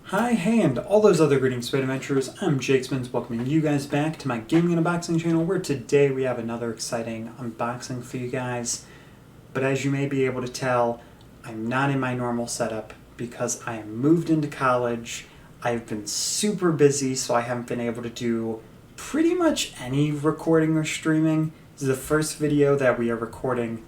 Hi, hey, and all those other greetings, Spade Adventurers. I'm Jakks, welcoming you guys back to my gaming and unboxing channel, where today we have another exciting unboxing for you guys. But as you may be able to tell, I'm not in my normal setup because I am moved into college. I've been super busy, so I haven't been able to do pretty much any recording or streaming. This is the first video that we are recording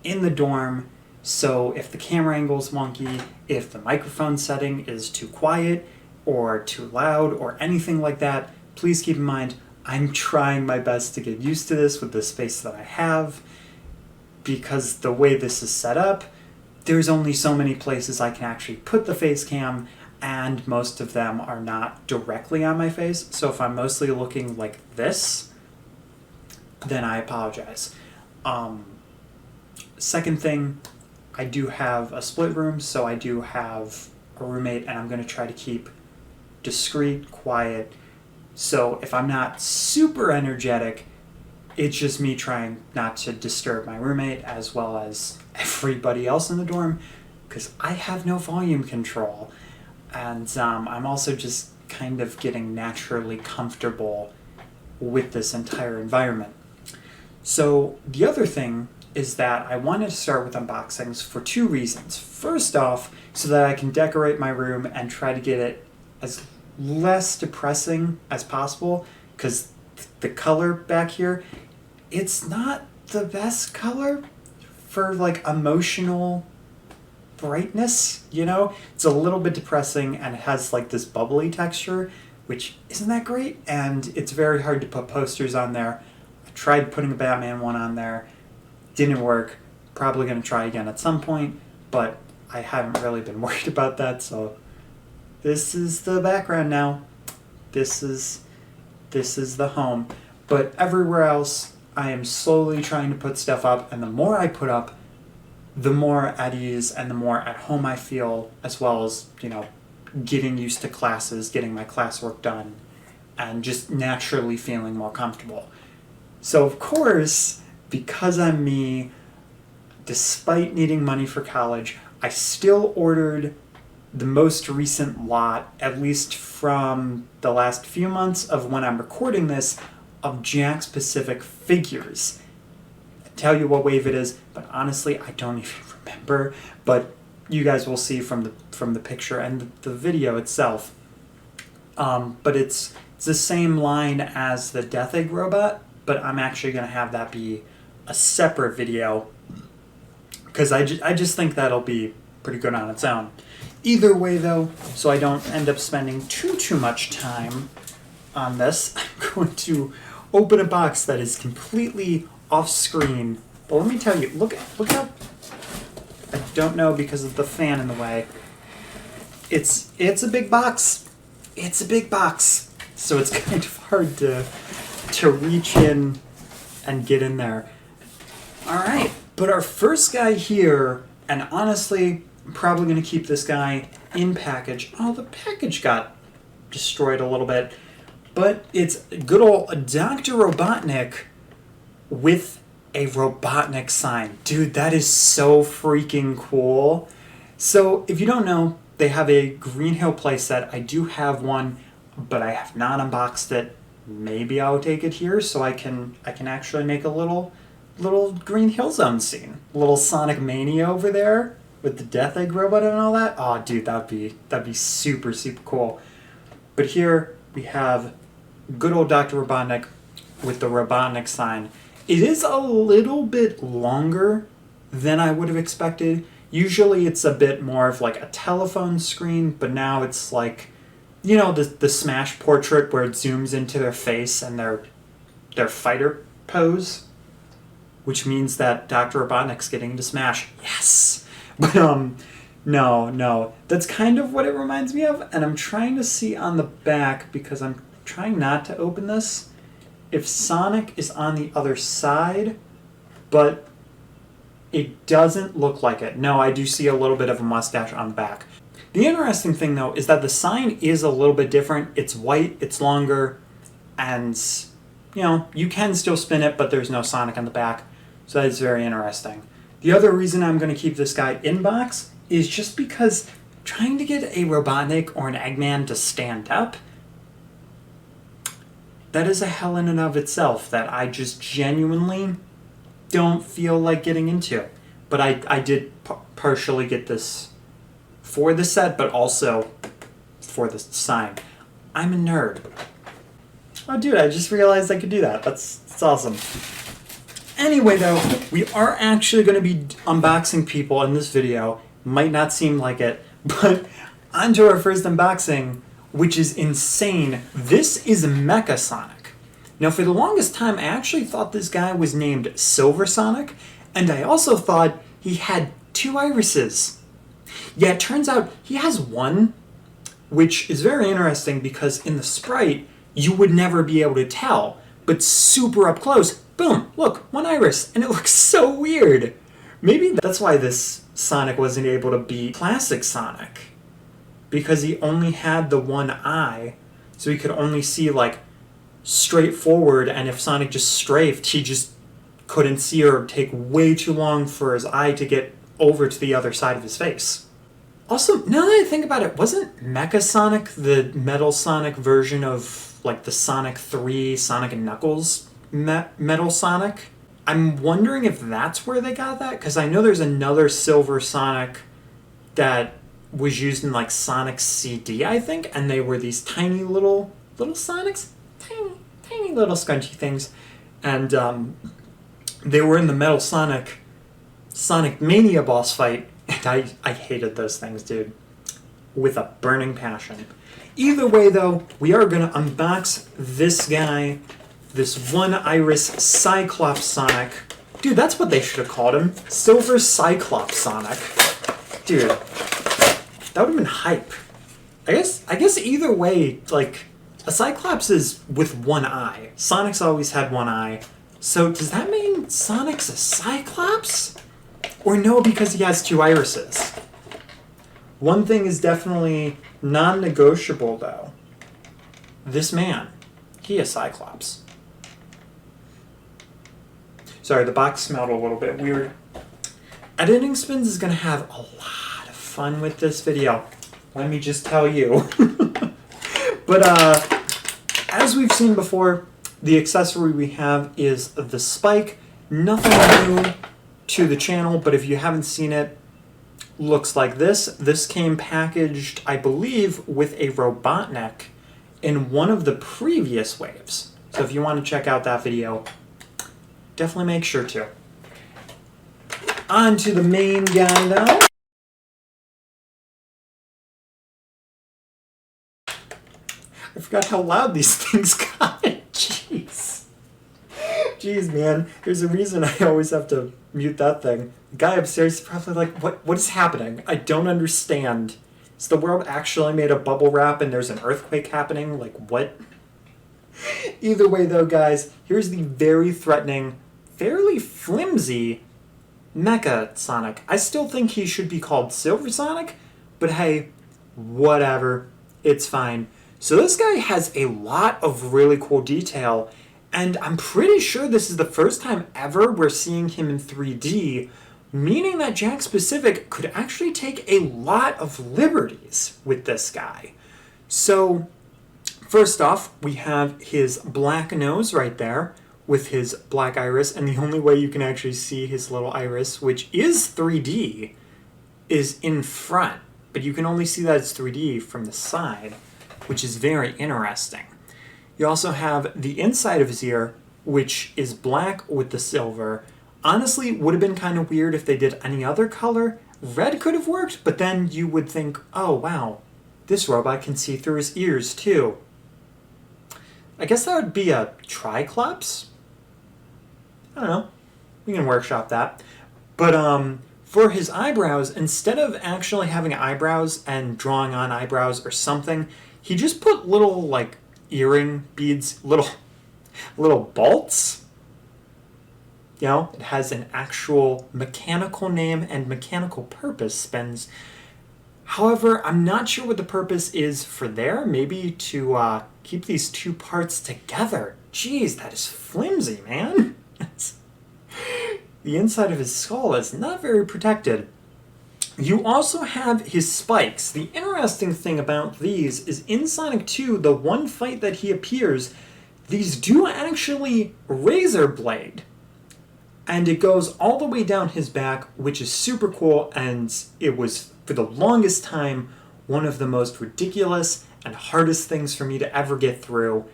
in the dorm. So if the camera angle is wonky, if the microphone setting is too quiet or too loud or anything like that, please keep in mind I'm trying my best to get used to this with the space that I have, because the way this is set up, there's only so many places I can actually put the face cam, and most of them are not directly on my face. So if I'm mostly looking like this, then I apologize. Second thing, I do have a split room, so I do have a roommate, and I'm going to try to keep discreet, quiet. So if I'm not super energetic, it's just me trying not to disturb my roommate as well as everybody else in the dorm, because I have no volume control. And I'm also just kind of getting naturally comfortable with this entire environment. So the other thing is that I wanted to start with unboxings for two reasons. First off, so that I can decorate my room and try to get it as less depressing as possible, because the color back here, it's not the best color for like emotional brightness, you know? It's a little bit depressing, and it has like this bubbly texture, which isn't that great, and it's very hard to put posters on there. I tried putting a Batman one on there. Didn't work. Probably going to try again at some point, but I haven't really been worried about that. So this is the background now. This is the home. But everywhere else, I am slowly trying to put stuff up, and the more I put up, the more at ease and the more at home I feel, as well as, you know, getting used to classes, getting my classwork done, and just naturally feeling more comfortable. So of course, because I'm me, despite needing money for college, I still ordered the most recent lot, at least from the last few months of when I'm recording this, of Jakks Pacific figures. I tell you what wave it is, but honestly, I don't even remember. But you guys will see from the picture and the video itself. But it's the same line as the Death Egg robot, but I'm actually going to have that be a separate video, because I just think that'll be pretty good on its own. Either way though, so I don't end up spending too much time on this, I'm going to open a box that is completely off screen. But let me tell you, look how, I don't know because of the fan in the way. It's a big box. It's a big box. So it's kind of hard to reach in and get in there. Alright, but our first guy here, and honestly, I'm probably going to keep this guy in package. Oh, the package got destroyed a little bit. But it's good old Dr. Robotnik with a Robotnik sign. Dude, that is so freaking cool. So, if you don't know, they have a Green Hill playset. I do have one, but I have not unboxed it. Maybe I'll take it here so I can actually make a little Green Hill Zone scene. A little Sonic Mania over there with the Death Egg robot and all that. Oh, dude, that'd be super, super cool. But here we have good old Dr. Robotnik with the Robotnik sign. It is a little bit longer than I would have expected. Usually it's a bit more of like a telephone screen, but now it's like, you know, the Smash portrait where it zooms into their face and their fighter pose, which means that Dr. Robotnik's getting to Smash. Yes! But, no. That's kind of what it reminds me of, and I'm trying to see on the back, because I'm trying not to open this, if Sonic is on the other side, but it doesn't look like it. No, I do see a little bit of a mustache on the back. The interesting thing, though, is that the sign is a little bit different. It's white, it's longer, and, you know, you can still spin it, but there's no Sonic on the back. So that is very interesting. The other reason I'm going to keep this guy in box is just because trying to get a Robotnik or an Eggman to stand up, that is a hell in and of itself that I just genuinely don't feel like getting into. But I did partially get this for the set, but also for the sign. I'm a nerd. Oh, dude, I just realized I could do that. That's awesome. Anyway, though, we are actually going to be unboxing people in this video. Might not seem like it, but on to our first unboxing, which is insane. This is Mecha Sonic. Now, for the longest time, I actually thought this guy was named Silver Sonic, and I also thought he had 2 irises. Yeah, it turns out he has one, which is very interesting because in the sprite, you would never be able to tell, but super up close, boom, look, 1 iris, and it looks so weird. Maybe that's why this Sonic wasn't able to beat classic Sonic, because he only had the 1 eye, so he could only see like straight forward, and if Sonic just strafed, he just couldn't see or take way too long for his eye to get over to the other side of his face. Also, now that I think about it, wasn't Mecha Sonic the Metal Sonic version of like the Sonic 3 Sonic and Knuckles Metal Sonic? I'm wondering if that's where they got that, because I know there's another Silver Sonic that was used in like Sonic CD, I think, and they were these tiny little Sonics, tiny little scrunchy things, and they were in the Metal Sonic Mania boss fight, and I hated those things, dude, with a burning passion. Either way, though, we are going to unbox this guy, this 1 iris Cyclops Sonic. Dude, that's what they should have called him. Silver Cyclops Sonic. Dude, that would have been hype. I guess either way, like, a Cyclops is with 1 eye. Sonic's always had 1 eye. So does that mean Sonic's a Cyclops? Or no, because he has 2 irises? One thing is definitely non-negotiable, though. This man, he is Cyclops. Sorry, the box smelled a little bit weird. Editing Spins is going to have a lot of fun with this video. Let me just tell you. But as we've seen before, the accessory we have is the spike. Nothing new to the channel, but if you haven't seen it, looks like this. This came packaged, I believe, with a Robotnik in one of the previous waves. So if you want to check out that video, definitely make sure to. On to the main guy, though. I forgot how loud these things got. Jeez, man. There's a reason I always have to mute that thing. The guy upstairs is probably like, what is happening? I don't understand. Is the world actually made of bubble wrap and there's an earthquake happening? Like, what? Either way, though, guys, here's the very threatening, fairly flimsy Mecha Sonic. I still think he should be called Silver Sonic, but hey, whatever. It's fine. So this guy has a lot of really cool detail, and I'm pretty sure this is the first time ever we're seeing him in 3D, meaning that Jakks Pacific could actually take a lot of liberties with this guy. So, first off, we have his black nose right there with his black iris, and the only way you can actually see his little iris, which is 3D, is in front, but you can only see that it's 3D from the side, which is very interesting. You also have the inside of his ear, which is black with the silver. Honestly, it would have been kind of weird if they did any other color. Red could have worked, but then you would think, oh wow, this robot can see through his ears too. I guess that would be a Triclops? I don't know. We can workshop that. But for his eyebrows, instead of actually having eyebrows and drawing on eyebrows or something, he just put little, like, earring beads, little bolts. You know, it has an actual mechanical name and mechanical purpose, Spins. However, I'm not sure what the purpose is for there. Maybe to keep these two parts together. Jeez, that is flimsy, man. The inside of his skull is not very protected. You also have his spikes. The interesting thing about these is in Sonic 2, the one fight that he appears, these do actually razor blade. And it goes all the way down his back, which is super cool, and it was, for the longest time, one of the most ridiculous and hardest things for me to ever get through.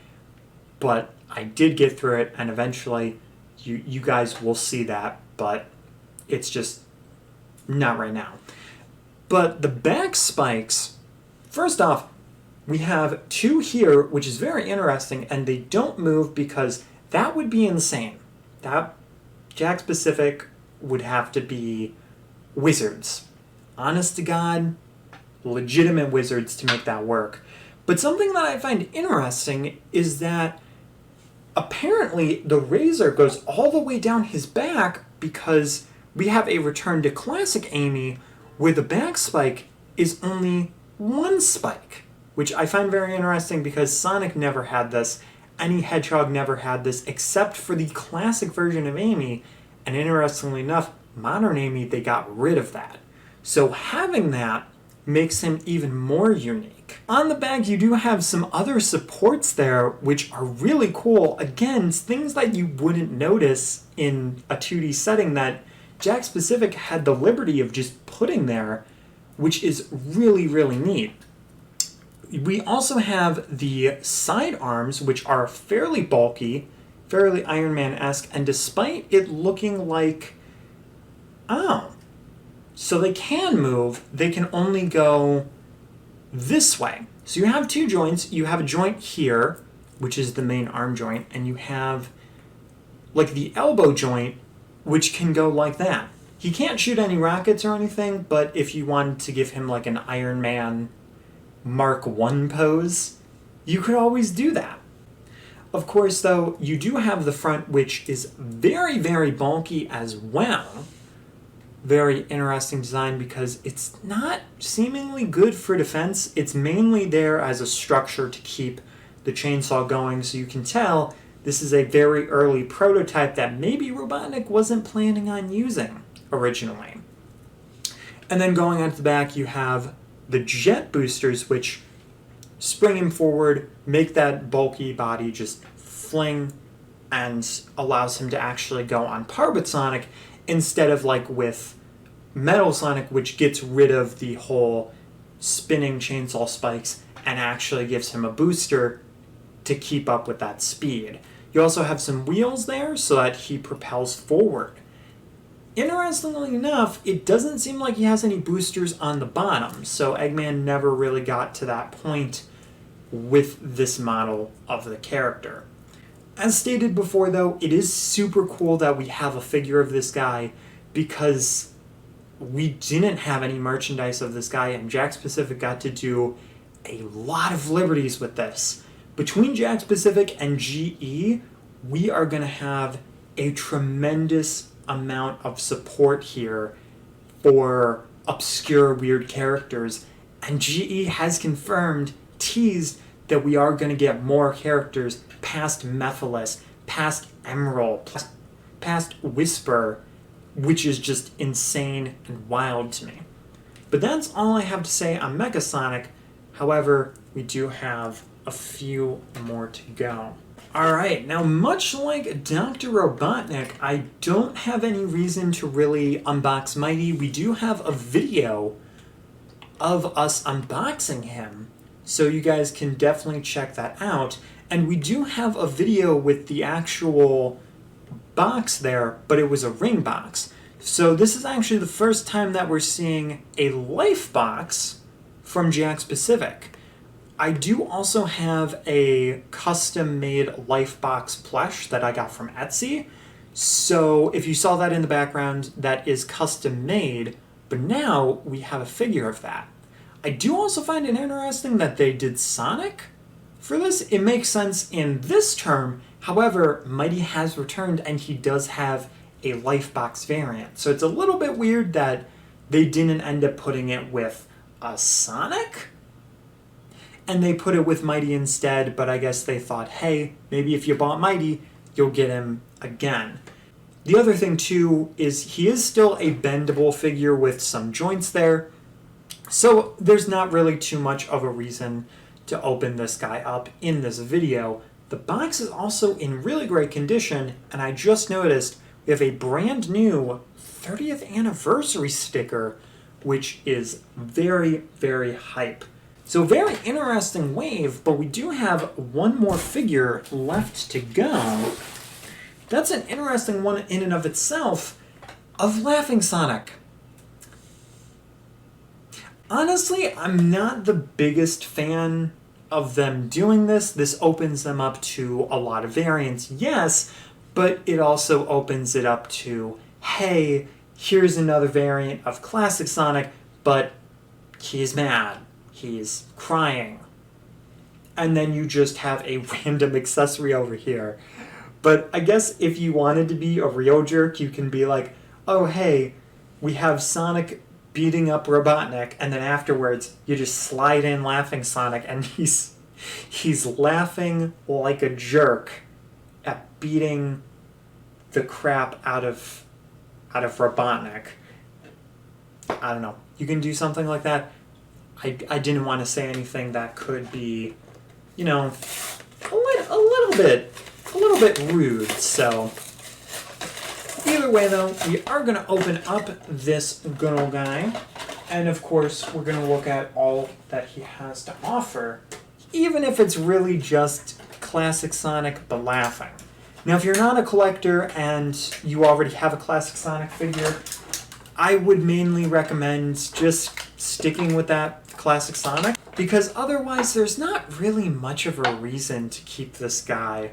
But I did get through it, and eventually you guys will see that, but it's just not right now. But the back spikes, first off, we have two here, which is very interesting, and they don't move because that would be insane. That Jakks Pacific would have to be wizards. Honest to God, legitimate wizards to make that work. But something that I find interesting is that apparently the razor goes all the way down his back because we have a return to classic Amy where the back spike is only one spike, which I find very interesting because Sonic never had this, any Hedgehog never had this except for the classic version of Amy, and interestingly enough, modern Amy, they got rid of that. So having that makes him even more unique. On the back, you do have some other supports there, which are really cool. Again, things that you wouldn't notice in a 2D setting that Jakks Pacific had the liberty of just putting there, which is really, really neat. We also have the side arms, which are fairly bulky, fairly Iron Man-esque, and despite it looking like, oh, so they can move, they can only go this way. So you have two joints. You have a joint here, which is the main arm joint, and you have like the elbow joint, which can go like that. He can't shoot any rockets or anything, but if you wanted to give him like an Iron Man Mark I pose, you could always do that. Of course, though, you do have the front, which is very, very bulky as well. Very interesting design because it's not seemingly good for defense. It's mainly there as a structure to keep the chainsaw going, so you can tell this is a very early prototype that maybe Robotnik wasn't planning on using originally. And then going out the back, you have the jet boosters, which spring him forward, make that bulky body just fling, and allows him to actually go on par with Sonic instead of like with Metal Sonic, which gets rid of the whole spinning chainsaw spikes and actually gives him a booster to keep up with that speed. You also have some wheels there so that he propels forward. Interestingly enough, it doesn't seem like he has any boosters on the bottom, so Eggman never really got to that point with this model of the character. As stated before, though, it is super cool that we have a figure of this guy because we didn't have any merchandise of this guy, and Jakks Pacific got to do a lot of liberties with this. Between Jakks Pacific and GE, we are going to have a tremendous amount of support here for obscure, weird characters, and GE has confirmed, teased, that we are going to get more characters past Mephiles, past Emerald, past Whisper, which is just insane and wild to me. But that's all I have to say on Mecha Sonic. However, we do have a few more to go. Alright, now much like Dr. Robotnik, I don't have any reason to really unbox Mighty. We do have a video of us unboxing him, so you guys can definitely check that out. And we do have a video with the actual box there, but it was a ring box. So this is actually the first time that we're seeing a life box from Jakks Pacific. I do also have a custom-made life box plush that I got from Etsy. So if you saw that in the background, that is custom-made, but now we have a figure of that. I do also find it interesting that they did Sonic for this. It makes sense in this term. However, Mighty has returned and he does have a life box variant. So it's a little bit weird that they didn't end up putting it with a Sonic, and they put it with Mighty instead, but I guess they thought, hey, maybe if you bought Mighty, you'll get him again. The other thing too is he is still a bendable figure with some joints there, so there's not really too much of a reason to open this guy up in this video. The box is also in really great condition, and I just noticed we have a brand new 30th anniversary sticker, which is very, very hype. So very interesting wave, but we do have one more figure left to go. That's an interesting one in and of itself, of Laughing Sonic. Honestly, I'm not the biggest fan of them doing this. This opens them up to a lot of variants, yes, but it also opens it up to, hey, here's another variant of Classic Sonic, but he's mad, he's crying. And then you just have a random accessory over here. But I guess if you wanted to be a real jerk, you can be like, oh, hey, we have Sonic beating up Robotnik, and then afterwards you just slide in Laughing Sonic, and he's laughing like a jerk at beating the crap out of Robotnik. I don't know. You can do something like that. I didn't want to say anything that could be, you know, a little bit rude. So either way, though, we are going to open up this good old guy, and of course we're going to look at all that he has to offer, even if it's really just Classic Sonic but laughing. Now, if you're not a collector and you already have a Classic Sonic figure, I would mainly recommend just sticking with that Classic Sonic, because otherwise there's not really much of a reason to keep this guy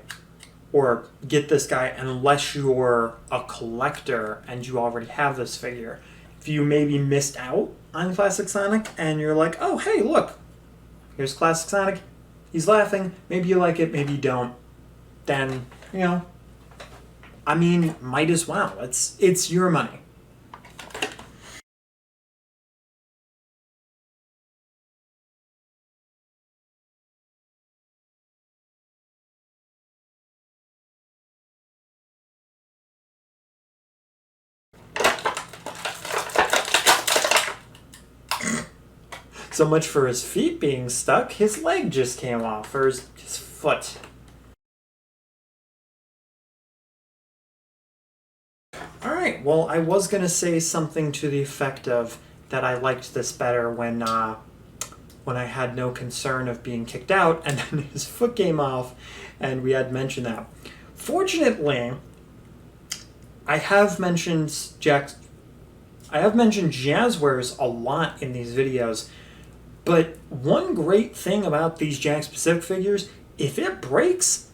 or get this guy unless you're a collector and you already have this figure. If you maybe missed out on Classic Sonic and you're like, oh, hey, look, here's Classic Sonic, he's laughing, maybe you like it, maybe you don't, then, you know, I mean, might as well. It's your money. So much for his feet being stuck. His leg just came off, or his foot. Alright, well, I was going to say something to the effect of that I liked this better when I had no concern of being kicked out, and then his foot came off, and we had mentioned that. Fortunately, I have mentioned Jakks. I have mentioned Jazzwares a lot in these videos, but one great thing about these Jakks Pacific figures, if it breaks,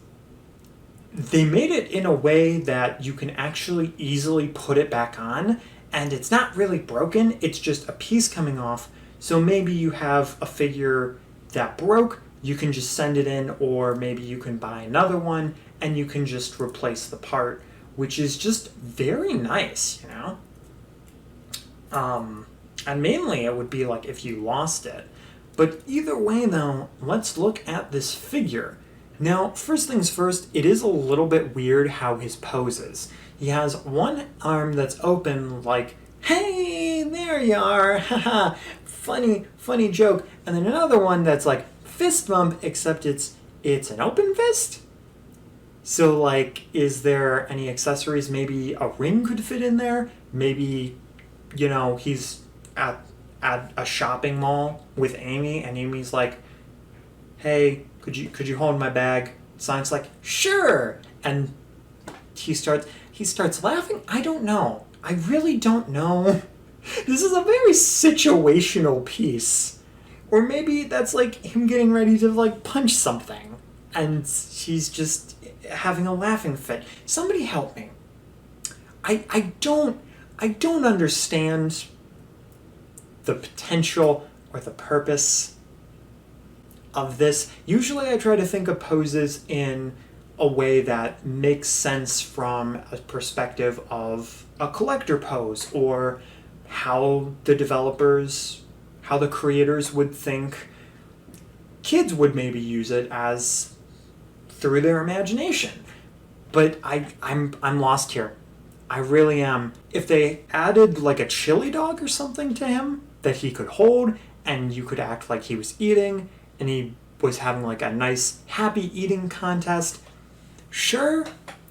they made it in a way that you can actually easily put it back on, and it's not really broken, it's just a piece coming off. So maybe you have a figure that broke, you can just send it in, or maybe you can buy another one and you can just replace the part, which is just very nice, you know? And mainly it would be like if you lost it. But either way though, let's look at this figure. Now, first things first, it is a little bit weird how his pose is. He has one arm that's open like, hey, there you are, haha, funny joke. And then another one that's like fist bump, except it's an open fist? So like, is there any accessories? Maybe a ring could fit in there? Maybe, you know, he's at a shopping mall with Amy, and Amy's like, hey, could you hold my bag? Sonic's like, sure. And he starts laughing. I don't know. I really don't know. This is a very situational piece. Or maybe that's like him getting ready to like punch something, and he's just having a laughing fit. Somebody help me. I don't understand the potential or the purpose of this. Usually I try to think of poses in a way that makes sense from a perspective of a collector pose, or how the developers, how the creators would think kids would maybe use it as through their imagination. But I'm lost here. I really am. If they added like a chili dog or something to him that he could hold and you could act like he was eating and he was having like a nice happy eating contest, sure.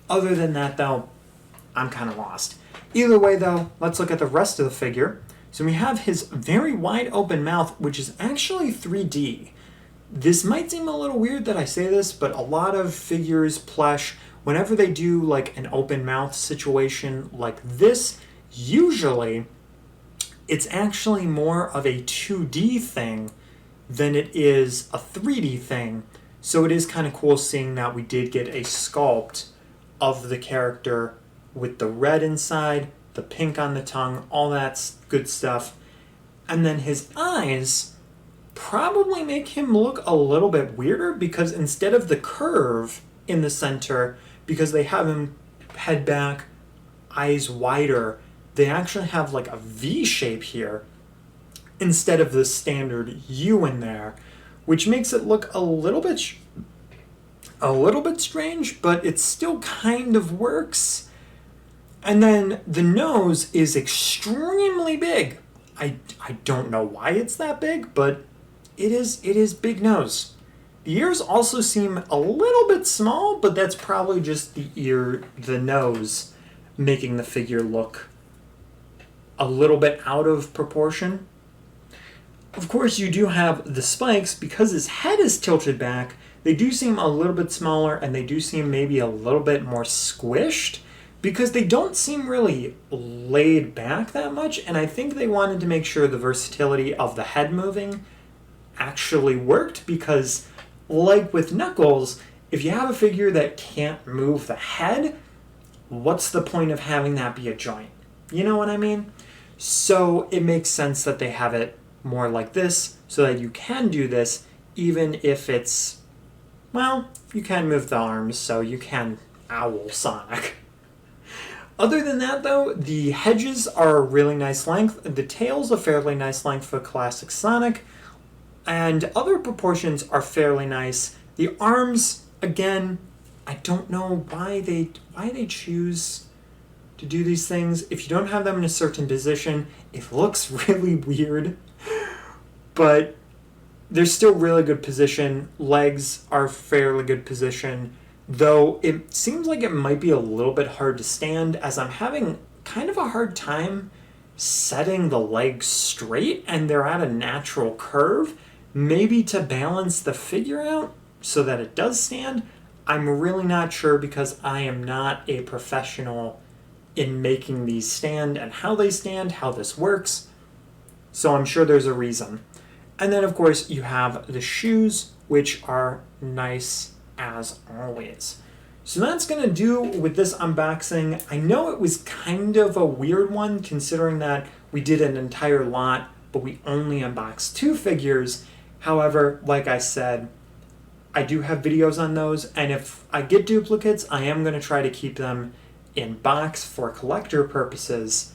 Other than that though, I'm kind of lost. Either way though, let's look at the rest of the figure. So we have his very wide open mouth, which is actually 3D. This might seem a little weird that I say this, but a lot of figures, plush, whenever they do like an open mouth situation like this, usually it's actually more of a 2D thing than it is a 3D thing. So it is kind of cool seeing that we did get a sculpt of the character with the red inside, the pink on the tongue, all that good stuff. And then his eyes probably make him look a little bit weirder because instead of the curve in the center, because they have him head back, eyes wider, they actually have like a V shape here instead of the standard U in there, which makes it look a little bit strange, but it still kind of works. And then the nose is extremely big. I don't know why it's that big, but it is big nose. The ears also seem a little bit small, but that's probably just the nose making the figure look a little bit out of proportion. Of course, you do have the spikes. Because his head is tilted back, they do seem a little bit smaller and they do seem maybe a little bit more squished because they don't seem really laid back that much, and I think they wanted to make sure the versatility of the head moving actually worked because, like with Knuckles, if you have a figure that can't move the head, what's the point of having that be a joint? You know what I mean? So it makes sense that they have it more like this so that you can do this even if it's, well, you can move the arms, so you can owl Sonic. Other than that, though, the hedges are a really nice length. The tail's a fairly nice length for classic Sonic. And other proportions are fairly nice. The arms, again, I don't know why they choose to do these things. If you don't have them in a certain position, it looks really weird. But they're still really good position. Legs are fairly good position. Though it seems like it might be a little bit hard to stand as I'm having kind of a hard time setting the legs straight and they're at a natural curve. Maybe to balance the figure out so that it does stand. I'm really not sure because I am not a professional in making these stand and how they stand, how this works. So I'm sure there's a reason. And then of course you have the shoes, which are nice as always. So that's going to do with this unboxing. I know it was kind of a weird one considering that we did an entire lot, but we only unboxed 2 figures. However, like I said, I do have videos on those, and if I get duplicates, I am going to try to keep them in box for collector purposes.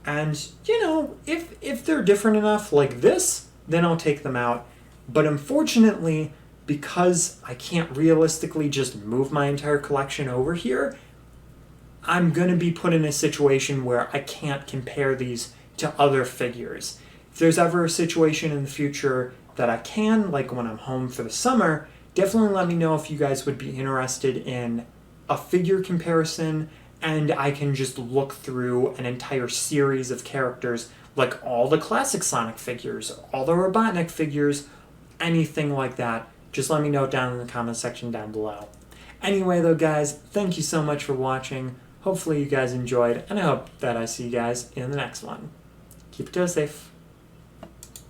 And, you know, if they're different enough like this, then I'll take them out. But unfortunately, because I can't realistically just move my entire collection over here, I'm going to be put in a situation where I can't compare these to other figures. If there's ever a situation in the future that I can, like when I'm home for the summer, definitely let me know if you guys would be interested in a figure comparison, and I can just look through an entire series of characters, like all the classic Sonic figures, all the Robotnik figures, anything like that. Just let me know down in the comment section down below. Anyway though guys, thank you so much for watching. Hopefully you guys enjoyed, and I hope that I see you guys in the next one. Keep it safe.